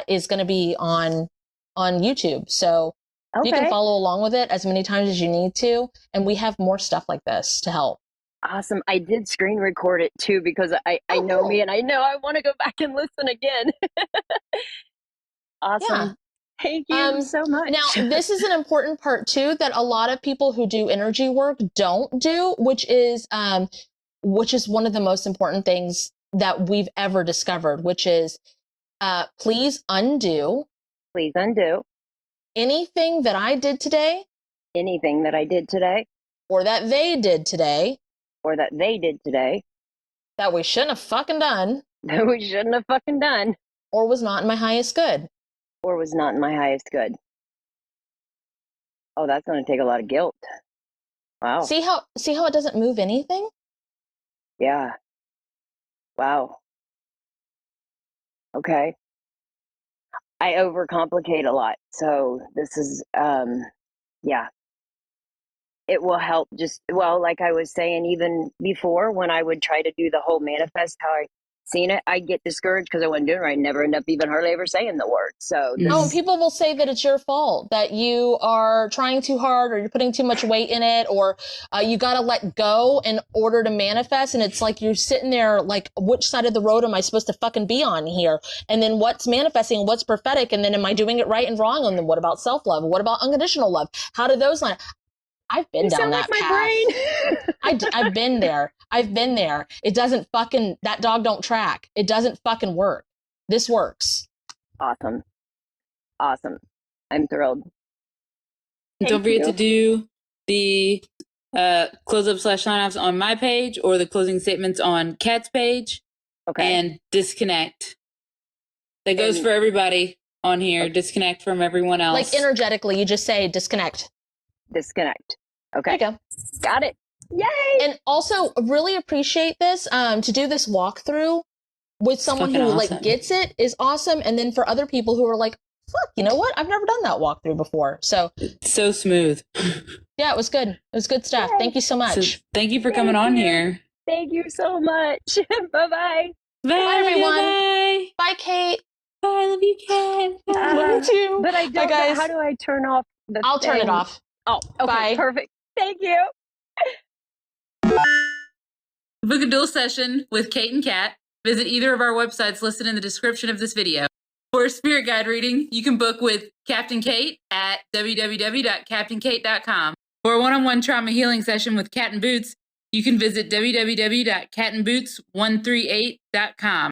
is going to be on YouTube. So you can follow along with it as many times as you need to. And we have more stuff like this to help. Awesome. I did screen record it too because I know me and I know I want to go back and listen again. Awesome. Yeah. Thank you so much. Now, this is an important part too that a lot of people who do energy work don't do, which is one of the most important things that we've ever discovered, which is please undo. Please undo. Anything that I did today. Anything that I did today. Or that they did today. Or that they did today. That we shouldn't have fucking done. That we shouldn't have fucking done. Or was not in my highest good. Or was not in my highest good. Oh, that's going to take a lot of guilt. Wow. See how it doesn't move anything? Yeah. Wow. Okay. I overcomplicate a lot. So this is, yeah. It will help just, well, like I was saying, even before when I would try to do the whole manifest, how I seen it, I get discouraged because I wasn't doing it right. I never end up even hardly ever saying the word. So people will say that it's your fault, that you are trying too hard or you're putting too much weight in it, or you got to let go in order to manifest. And it's like you're sitting there like, which side of the road am I supposed to fucking be on here? And then what's manifesting, what's prophetic? And then am I doing it right and wrong? And then what about self-love? What about unconditional love? How do those line? I've been down that path. I've been there. I've been there. It doesn't fucking, that dog don't track. It doesn't fucking work. This works. Awesome. Awesome. I'm thrilled. Don't forget to do the close up / sign-offs on my page or the closing statements on Kat's page. Okay. And disconnect. That goes for everybody on here. Okay. Disconnect from everyone else. Like energetically, you just say disconnect. Disconnect. Okay. There you go. Got it. Yay! And also really appreciate this, to do this walkthrough with someone who like gets it is awesome. And then for other people who are like, fuck, you know what? I've never done that walkthrough before. So it's so smooth. Yeah, it was good. It was good stuff. Yay. Thank you so much. So thank you for coming on here. Thank you so much. Bye-bye. Bye, everyone. Bye. Bye, Kate. Bye, I love you, Kat. Love you too. But I don't know, how do I turn off the I'll turn it off. Oh, okay, bye. Perfect. Thank you. Book a dual session with Kate and Kat. Visit either of our websites listed in the description of this video. For a spirit guide reading, you can book with KaptinKate at www.KaptinKate.com. For a one-on-one trauma healing session with Kat and Boots, you can visit www.katandboots138.com.